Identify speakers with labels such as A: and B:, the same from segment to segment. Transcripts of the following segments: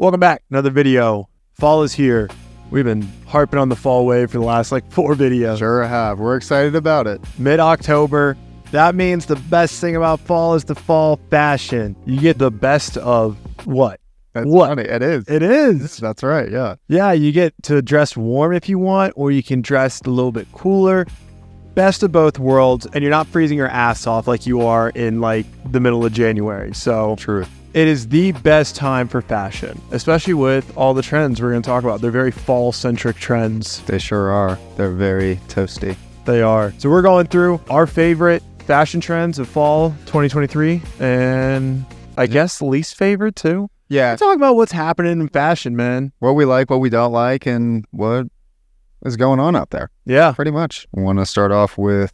A: Welcome back. Another video. Fall is here. We've been harping on the fall wave for the last 4 videos.
B: Sure have. We're excited about it.
A: Mid-October. That means the best thing about fall is the fall fashion. You get the best of what?
B: That's funny. It is.
A: It is.
B: That's right. Yeah.
A: Yeah, you get to dress warm if you want, or you can dress a little bit cooler. Best of both worlds, and you're not freezing your ass off like you are in the middle of January. So
B: True.
A: It is the best time for fashion, especially with all the trends we're going to talk about. They're very fall-centric trends.
B: They sure are. They're very toasty.
A: They are. So we're going through our favorite fashion trends of fall 2023, and I guess the least favorite too.
B: Yeah.
A: We're talking about what's happening in fashion, man.
B: What we like, what we don't like, and what is going on out there.
A: Yeah.
B: Pretty much. We want to start off with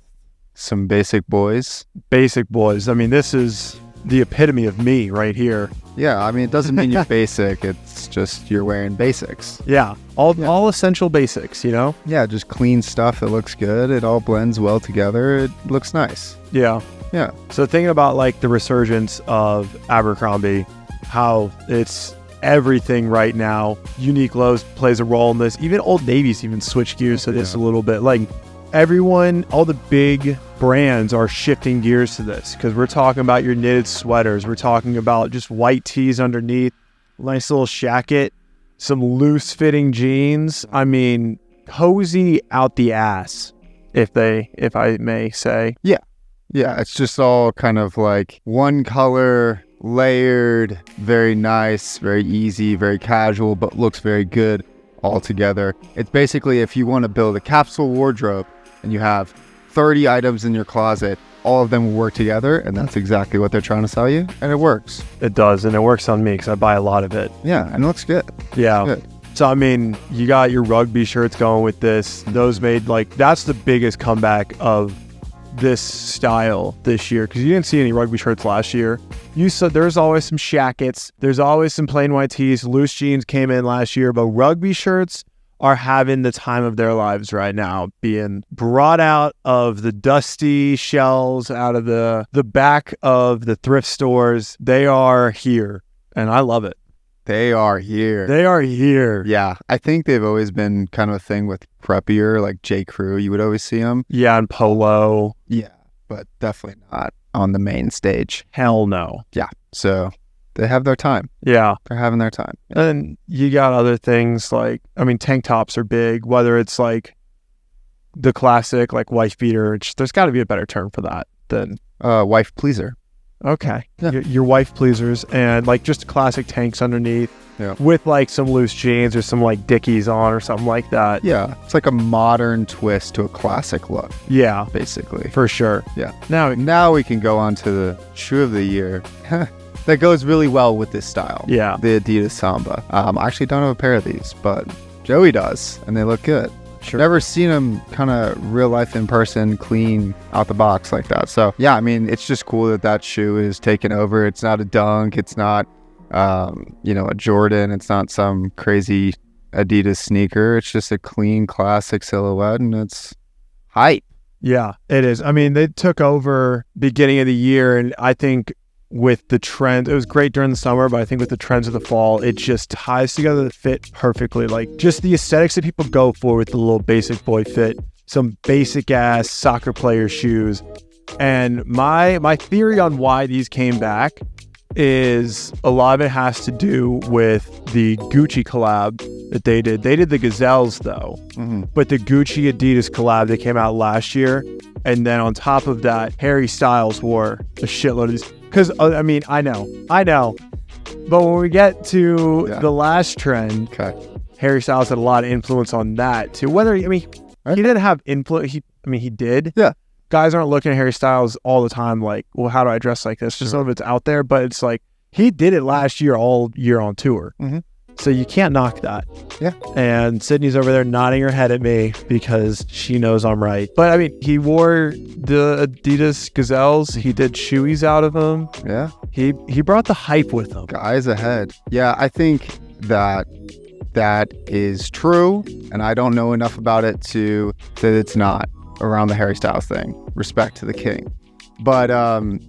B: some basic boys.
A: Basic boys. I mean, this is the epitome of me right here.
B: Yeah, I mean, it doesn't mean you're basic. It's just you're wearing basics.
A: Yeah. All essential basics, you know?
B: Yeah, just clean stuff that looks good. It all blends well together. It looks nice.
A: Yeah.
B: Yeah.
A: So thinking about the resurgence of Abercrombie, how it's everything right now. Uniqlo plays a role in this. Even Old Navy's even switched gears to this a little bit. Everyone, all the big brands are shifting gears to this because we're talking about your knitted sweaters. We're talking about just white tees underneath, nice little shacket, some loose fitting jeans. I mean, cozy out the ass, if I may say.
B: Yeah. Yeah. It's just all kind of one color, layered, very nice, very easy, very casual, but looks very good all together. It's basically if you want to build a capsule wardrobe and you have 30 items in your closet, all of them will work together, and that's exactly what they're trying to sell you, and it works.
A: It does, and it works on me because I buy a lot of it.
B: Yeah, and it looks good.
A: Yeah.
B: Good.
A: So, I mean, you got your rugby shirts going with this. Those made, that's the biggest comeback of this style this year because you didn't see any rugby shirts last year. You saw there's always some shackets. There's always some plain white tees. Loose jeans came in last year, but rugby shirts are having the time of their lives right now, being brought out of the dusty shelves, out of the back of the thrift stores. They are here, and I love it.
B: They are here.
A: They are here.
B: Yeah, I think they've always been kind of a thing with preppier, like J. Crew. You would always see them.
A: Yeah, and Polo.
B: Yeah, but definitely not on the main stage.
A: Hell no.
B: Yeah, so they have their time.
A: Yeah.
B: They're having their time.
A: And you got other things tank tops are big, whether it's the classic, wife beater. There's got to be a better term for that than...
B: wife pleaser.
A: Okay.
B: Yeah.
A: Your wife pleasers and just classic tanks underneath with some loose jeans or some Dickies on or something like that.
B: Yeah. It's like a modern twist to a classic look.
A: Yeah.
B: Basically.
A: For sure.
B: Yeah. Now we can go on to the shoe of the year. That goes really well with this style.
A: Yeah.
B: The Adidas Samba. I actually don't have a pair of these, but Joey does, and they look good.
A: Sure.
B: Never seen them kind of real life in person, clean out the box like that. So yeah, I mean, it's just cool that shoe is taken over. It's not a Dunk. It's not, a Jordan. It's not some crazy Adidas sneaker. It's just a clean, classic silhouette, and it's hype.
A: Yeah, it is. I mean, they took over beginning of the year, and I think with the trend, it was great during the summer, but I think with the trends of the fall, it just ties together the fit perfectly. Just the aesthetics that people go for with the little basic boy fit, some basic ass soccer player shoes. And my theory on why these came back is a lot of it has to do with the Gucci collab that they did. They did the Gazelles though, but the Gucci Adidas collab that came out last year. And then on top of that, Harry Styles wore a shitload of these. Because, I mean, I know. But when we get to the last trend, Harry Styles had a lot of influence on that, too. He didn't have influence. He did.
B: Yeah.
A: Guys aren't looking at Harry Styles all the time well, how do I dress like this? Just some of it's out there, but it's he did it last year, all year on tour. Mm-hmm. So you can't knock that.
B: Yeah.
A: And Sydney's over there nodding her head at me because she knows I'm right. But I mean, he wore the Adidas Gazelles. He did shoeies out of them.
B: Yeah.
A: He brought the hype with him.
B: Guys ahead. Yeah, I think that is true, and I don't know enough about it to say that it's not around the Harry Styles thing. Respect to the king. But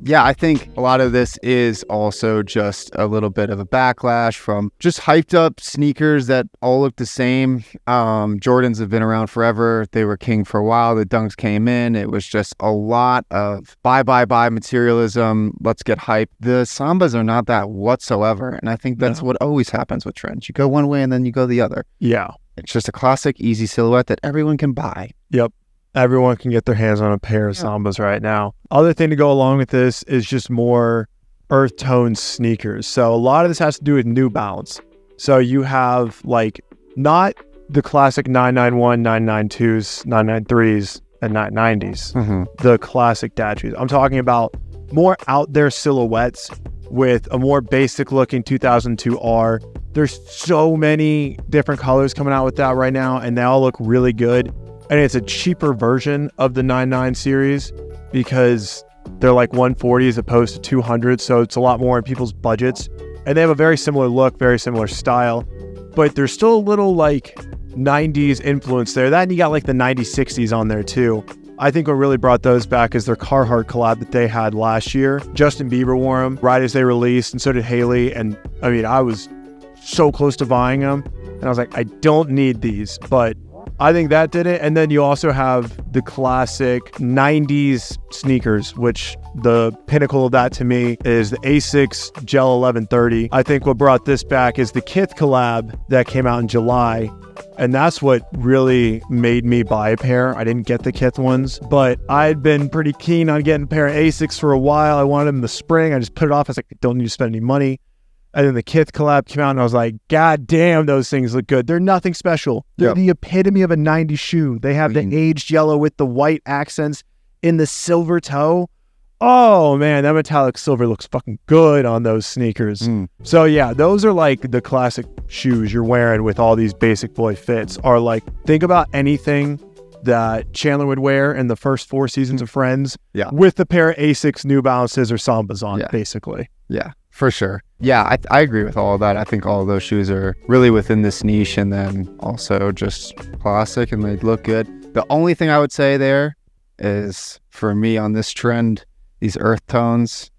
B: yeah, I think a lot of this is also just a little bit of a backlash from just hyped up sneakers that all look the same. Jordans have been around forever. They were king for a while. The Dunks came in. It was just a lot of buy materialism. Let's get hype. The Sambas are not that whatsoever. And I think that's what always happens with trends. You go one way and then you go the other.
A: Yeah.
B: It's just a classic, easy silhouette that everyone can buy.
A: Yep. Everyone can get their hands on a pair of Sambas right now. Other thing to go along with this is just more earth tone sneakers. So a lot of this has to do with New Balance. So you have like not the classic 991, 992s, 993s, and 990s. The classic dad shoes. I'm talking about more out there silhouettes with a more basic looking 2002R. There's so many different colors coming out with that right now, and they all look really good. And it's a cheaper version of the 99 series because they're like 140 as opposed to 200. So it's a lot more in people's budgets. And they have a very similar look, very similar style. But there's still a little like 90s influence there. That and you got like the 90s, 60s on there too. I think what really brought those back is their Carhartt collab that they had last year. Justin Bieber wore them right as they released, and so did Haley. And I mean, I was so close to buying them. And I was like, I don't need these, but I think that did it. And then you also have the classic 90s sneakers, which the pinnacle of that to me is the Asics Gel 1130. I think what brought this back is the Kith collab that came out in July. And that's what really made me buy a pair. I didn't get the Kith ones, but I'd been pretty keen on getting a pair of Asics for a while. I wanted them in the spring. I just put it off. I was like, I don't need to spend any money. And then the Kith collab came out and I was like, God damn, those things look good. They're nothing special. They're the epitome of a 90s shoe. They have the aged yellow with the white accents in the silver toe. Oh man, that metallic silver looks fucking good on those sneakers. So yeah, those are like the classic shoes you're wearing with all these basic boy fits. Are like, think about anything that Chandler would wear in the first 4 seasons of Friends with a pair of Asics, New Balances, or Sambas on, basically.
B: Yeah, for sure. Yeah, I agree with all of that. I think all of those shoes are really within this niche and then also just classic and they look good. The only thing I would say there is for me on this trend, these earth tones,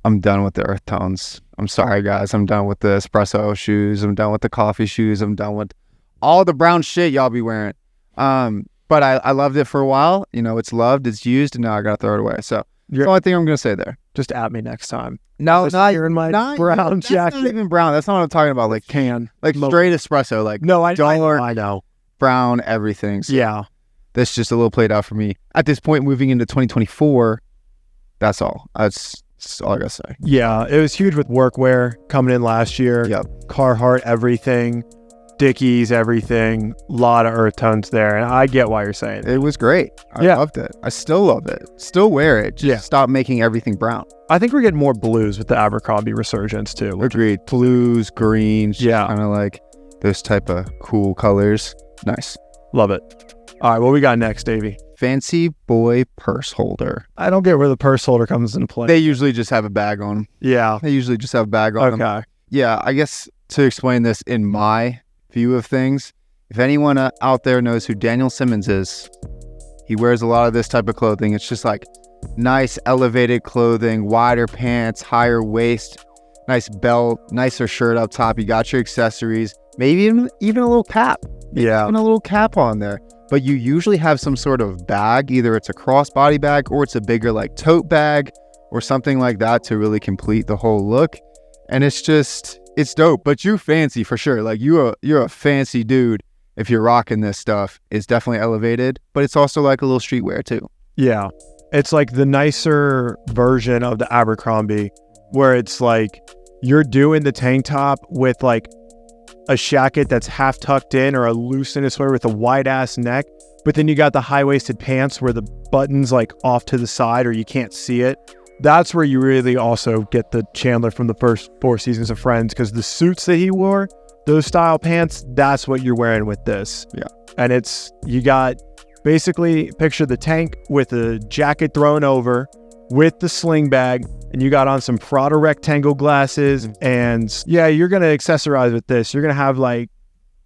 B: I'm done with the earth tones. I'm sorry, guys. I'm done with the espresso shoes. I'm done with the coffee shoes. I'm done with all the brown shit y'all be wearing. But I loved it for a while. You know, it's loved, it's used, and now I got to throw it away. So that's the only thing I'm going to say there.
A: Just at me next time.
B: No, not
A: in my brown jacket.
B: That's not even brown. That's not what I'm talking about. Like straight espresso. Like
A: no, I know.
B: Brown everything. So
A: yeah.
B: That's just a little played out for me. At this point, moving into 2024, that's all. That's all I got to say.
A: Yeah, it was huge with workwear coming in last year.
B: Yep.
A: Carhartt, everything. Dickies, everything. A lot of earth tones there. And I get why you're saying it.
B: It was great. I loved it. I still love it. Still wear it. Just stop making everything brown.
A: I think we're getting more blues with the Abercrombie resurgence too.
B: Agreed. Blues, greens.
A: Yeah.
B: Kind of like those type of cool colors. Nice.
A: Love it. All right, what we got next, Davey?
B: Fancy boy purse holder.
A: I don't get where the purse holder comes into play.
B: They usually just have a bag on them.
A: Yeah.
B: They usually just have a bag on them.
A: Okay.
B: Yeah, I guess to explain this in my view of things, if anyone out there knows who Daniel Simmons is, he wears a lot of this type of clothing. It's just like nice elevated clothing, wider pants, higher waist, nice belt, nicer shirt up top. You got your accessories, maybe even a little cap.
A: Yeah.
B: Even a little cap on there. But you usually have some sort of bag. Either it's a crossbody bag or it's a bigger like tote bag or something like that to really complete the whole look. And it's dope. But you fancy for sure. Like you're a fancy dude if you're rocking this stuff. It's definitely elevated, but it's also like a little streetwear too.
A: Yeah. It's like the nicer version of the Abercrombie where it's like you're doing the tank top with like a shacket that's half tucked in or a loosened sweater with a wide ass neck, but then you got the high-waisted pants where the button's like off to the side or you can't see it. That's where you really also get the Chandler from the first 4 seasons of Friends, because the suits that he wore, those style pants, that's what you're wearing with this.
B: Yeah.
A: And you got basically picture the tank with a jacket thrown over with the sling bag, and you got on some Prada rectangle glasses, and you're going to accessorize with this. You're going to have like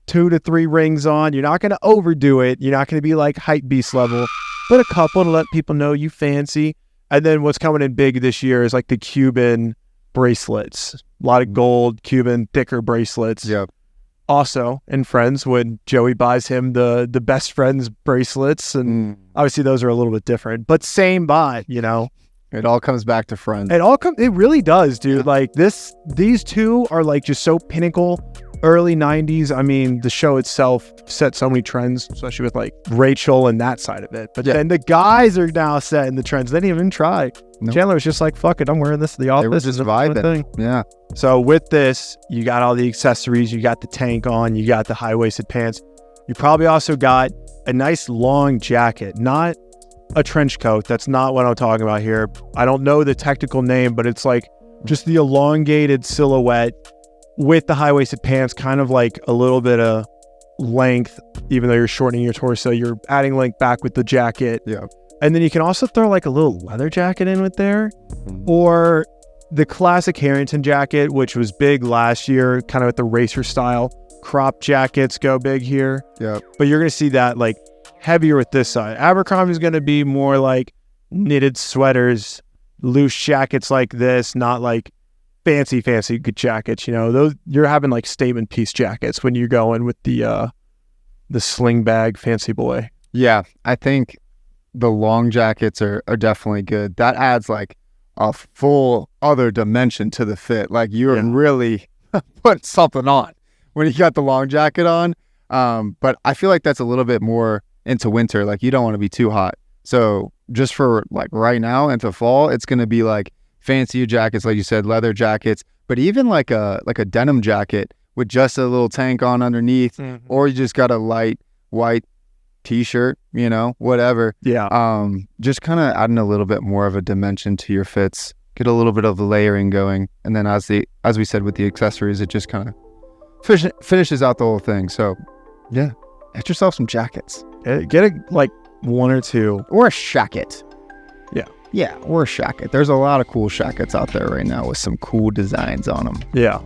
A: 2 to 3 rings on. You're not going to overdo it. You're not going to be like hype beast level, but a couple to let people know you fancy. And then what's coming in big this year is like the Cuban bracelets. A lot of gold, Cuban, thicker bracelets.
B: Yep.
A: Also, in Friends, when Joey buys him the best friends bracelets, and obviously those are a little bit different, but same buy, you know.
B: It all comes back to Friends.
A: It really does, dude. Like these two are like just so pinnacle. Early 90s. I mean, the show itself set so many trends, especially with like Rachel and that side of it. But then the guys are now setting the trends. They didn't even try. Nope. Chandler was just like, fuck it, I'm wearing this to the office.
B: They were just vibing. Yeah.
A: So with this, you got all the accessories. You got the tank on. You got the high-waisted pants. You probably also got a nice long jacket, not a trench coat. That's not what I'm talking about here. I don't know the technical name, but it's like just the elongated silhouette with the high-waisted pants, kind of like a little bit of length, even though you're shortening your torso, you're adding length back with the jacket.
B: Yeah.
A: And then you can also throw like a little leather jacket in with there, or the classic Harrington jacket, which was big last year, kind of with the racer style. Crop jackets go big here.
B: Yeah. But
A: you're going to see that like heavier with this side. Abercrombie's going to be more like knitted sweaters, loose jackets like this, not like fancy good jackets, you know. Those you're having like statement piece jackets when you're going with the sling bag fancy boy.
B: Yeah, I think the long jackets are definitely good. That adds like a full other dimension to the fit. Like you're really putting something on when you got the long jacket on. But I feel like that's a little bit more into winter. Like you don't want to be too hot. So just for like right now into fall, it's going to be like fancier jackets, like you said, leather jackets, but even like a denim jacket with just a little tank on underneath, or you just got a light white t-shirt, you know, whatever.
A: Yeah.
B: Just kind of adding a little bit more of a dimension to your fits, get a little bit of the layering going, and then as we said with the accessories, it just kind of finishes out the whole thing. So yeah, get yourself some jackets.
A: Get a like one or two,
B: or a shacket.
A: Yeah,
B: or a shacket. There's a lot of cool shackets out there right now with some cool designs on them.
A: Yeah.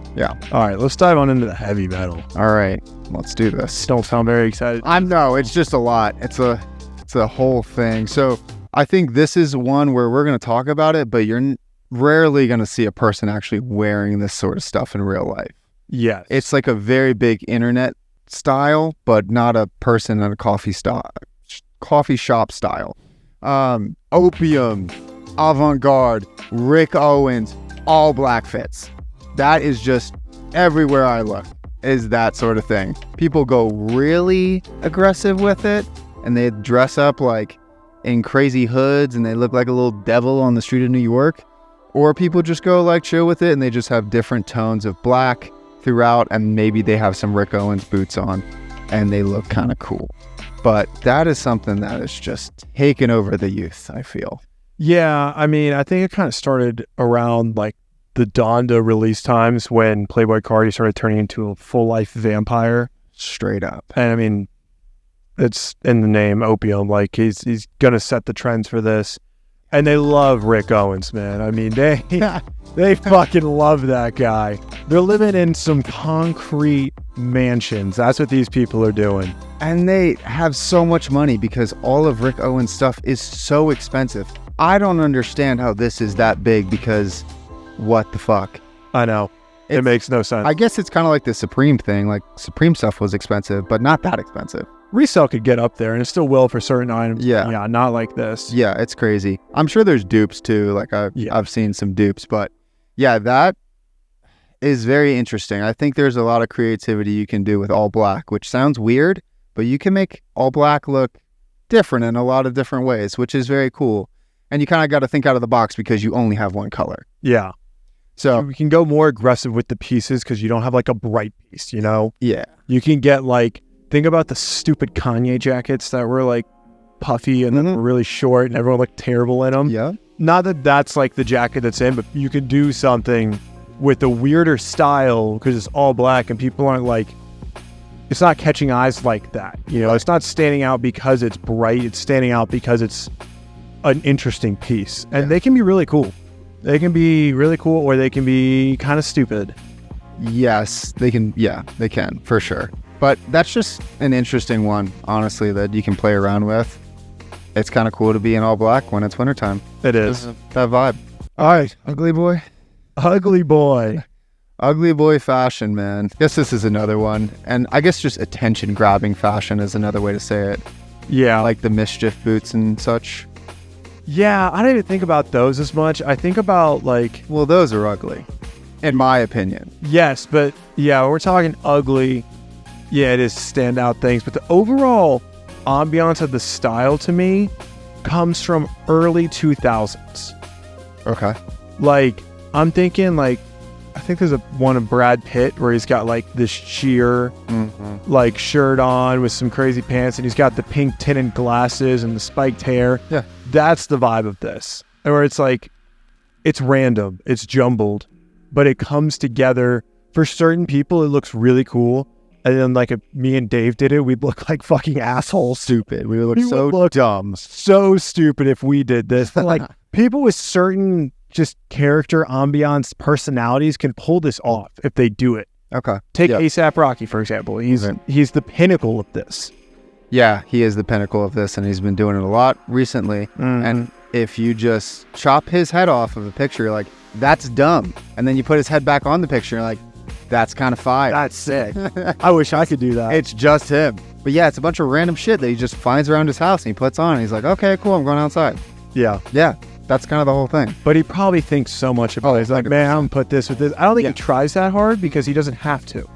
A: All right, let's dive on into the heavy metal.
B: All right, let's do this.
A: Don't sound very excited.
B: It's just a lot. It's a whole thing. So I think this is one where we're going to talk about it, but you're rarely going to see a person actually wearing this sort of stuff in real life.
A: Yes.
B: It's like a very big internet style, but not a person in a coffee shop style. Opium, Avant-Garde, Rick Owens, all black fits. That is just everywhere I look is that sort of thing. People go really aggressive with it, and they dress up like in crazy hoods, and they look like a little devil on the street of New York. Or people just go like chill with it, and they just have different tones of black throughout, and maybe they have some Rick Owens boots on, and they look kind of cool. But that is something that is just taken over the youth, I feel.
A: Yeah, I mean, I think it kind of started around like the Donda release times when Playboi Carti started turning into a full-life vampire.
B: Straight up.
A: And I mean, it's in the name, Opium. Like, he's going to set the trends for this. And they love Rick Owens, man. I mean, they fucking love that guy. They're living in some concrete mansions. That's what these people are doing.
B: And they have so much money because all of Rick Owens' stuff is so expensive. I don't understand how this is that big because what the fuck?
A: I know. It makes no sense.
B: I guess it's kind of like the Supreme thing. Like, Supreme stuff was expensive, but not that expensive.
A: Resale could get up there, and it still will for certain items.
B: Yeah,
A: not like this.
B: Yeah, it's crazy. I'm sure there's dupes too. Like I've seen some dupes, but yeah, that is very interesting. I think there's a lot of creativity you can do with all black, which sounds weird, but you can make all black look different in a lot of different ways, which is very cool. And you kind of got to think out of the box because you only have one color.
A: Yeah. So we can go more aggressive with the pieces because you don't have like a bright piece, you know?
B: Yeah.
A: You can get like, think about the stupid Kanye jackets that were like puffy and then were really short and everyone looked terrible in them.
B: Yeah.
A: Not that that's like the jacket that's in, but you can do something with a weirder style because it's all black and people aren't like, it's not catching eyes like that. You know, it's not standing out because it's bright. It's standing out because it's an interesting piece. And they can be really cool. They can be really cool or they can be kind of stupid.
B: Yes, they can. Yeah, they can for sure. But that's just an interesting one, honestly, that you can play around with. it's kind of cool to be in all black when it's wintertime.
A: It is.
B: That vibe. All right, ugly boy.
A: Ugly boy.
B: Ugly boy fashion, man. Guess this is another one. And I guess just attention-grabbing fashion is another way to say it.
A: Yeah.
B: Like the mischief boots and such.
A: Yeah, I don't even think about those as much. I think about like...
B: Well, those are ugly, in my opinion.
A: Yes, but yeah, when we're talking ugly, yeah, it is standout things. But the overall ambiance of the style to me comes from early 2000s.
B: Okay.
A: Like, I'm thinking like, I think there's one of Brad Pitt where he's got like this sheer like shirt on with some crazy pants, and he's got the pink tinted glasses and the spiked hair.
B: Yeah.
A: That's the vibe of this. Where it's like, it's random, it's jumbled, but it comes together. For certain people, it looks really cool. And then like if me and Dave did it, we'd look like fucking assholes.
B: Stupid. We would look dumb.
A: So stupid if we did this. But like people with certain just character, ambiance, personalities can pull this off if they do it.
B: Okay.
A: Take A$AP Rocky, for example. He's the pinnacle of this.
B: Yeah, he is the pinnacle of this, and he's been doing it a lot recently. And if you just chop his head off of a picture, you're like, that's dumb. And then you put his head back on the picture, and you're like, that's kind of fire.
A: That's sick. I wish I could do that.
B: It's just him. But yeah, it's a bunch of random shit that he just finds around his house and he puts on, and he's like, okay, cool, I'm going outside.
A: Yeah.
B: Yeah, that's kind of the whole thing.
A: But he probably thinks so much about it. He's like, man, I'm going to put this with this. I don't think he tries that hard because he doesn't have to.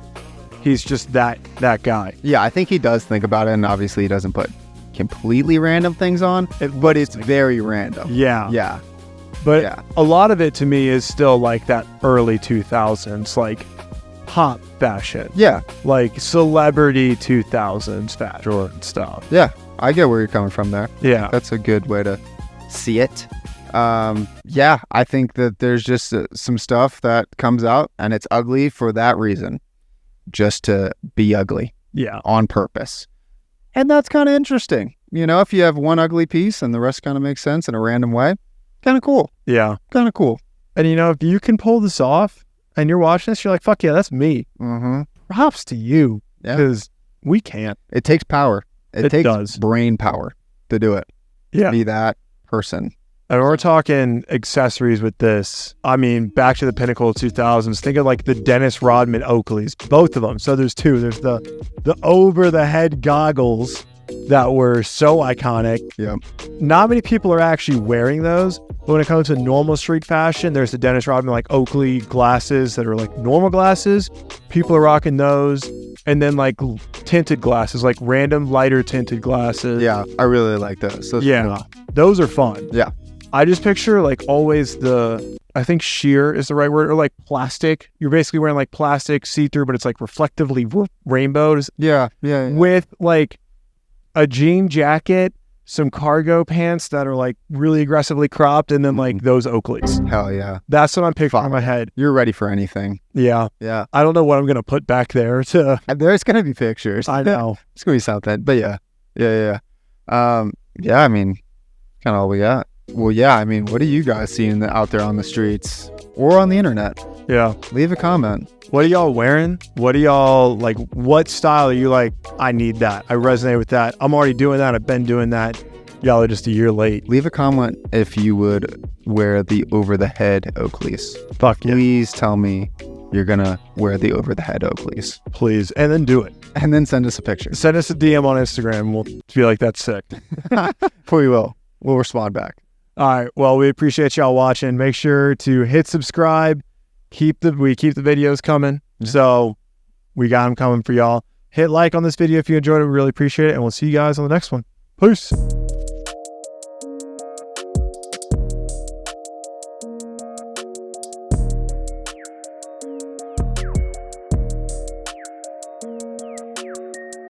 A: He's just that guy.
B: Yeah, I think he does think about it, and obviously he doesn't put completely random things on, but it's very random.
A: Yeah.
B: Yeah.
A: But a lot of it to me is still like that early 2000s, like pop fashion.
B: Yeah.
A: Like celebrity 2000s fashion and stuff.
B: Yeah. I get where you're coming from there.
A: Yeah.
B: That's a good way to see it. Yeah, I think that there's just some stuff that comes out and it's ugly for that reason. Just to be ugly.
A: Yeah.
B: On purpose. And that's kind of interesting. You know, if you have one ugly piece and the rest kind of makes sense in a random way, kind of cool.
A: Yeah.
B: Kind of cool.
A: And you know, if you can pull this off and you're watching this, you're like, fuck yeah, that's me. Props to you.
B: Yeah.
A: Because we can't.
B: It takes power. It takes
A: does.
B: Brain power to do it.
A: Yeah.
B: Be that person.
A: And we're talking accessories with this. I mean, back to the pinnacle of 2000s. Think of like the Dennis Rodman Oakleys, both of them. So there's two. There's the over-the-head goggles that were so iconic.
B: Yeah.
A: Not many people are actually wearing those. But when it comes to normal street fashion, there's the Dennis Rodman like Oakley glasses that are like normal glasses. People are rocking those. And then like tinted glasses, like random lighter tinted glasses.
B: Yeah, I really like those.
A: Those are fun.
B: Yeah.
A: I just picture like always I think sheer is the right word, or like plastic. You're basically wearing like plastic see-through, but it's like reflectively rainbows.
B: Yeah.
A: With like a jean jacket, some cargo pants that are like really aggressively cropped, and then like those Oakleys.
B: Hell yeah.
A: That's what I'm picturing in my head.
B: You're ready for anything.
A: Yeah.
B: Yeah.
A: I don't know what I'm going to put back there to...
B: There's going to be pictures.
A: I know.
B: It's going to be something, but yeah. Yeah, I mean, kind of all we got. Well, yeah, I mean, what are you guys seeing out there on the streets or on the internet?
A: Yeah.
B: Leave a comment.
A: What are y'all wearing? What are y'all, like, what style are you like, I need that. I resonate with that. I'm already doing that. I've been doing that. Y'all are just a year late.
B: Leave a comment if you would wear the over-the-head Oakleys.
A: Fuck yeah.
B: Please tell me you're going to wear the over-the-head Oakleys.
A: Please. And then do it.
B: And then send us a picture.
A: Send us a DM on Instagram. We'll be like, that's sick.
B: We will. We'll respond back.
A: All right. Well, we appreciate y'all watching. Make sure to hit subscribe. We keep the videos coming. So we got them coming for y'all. Hit like on this video if you enjoyed it. We really appreciate it. And we'll see you guys on the next one. Peace.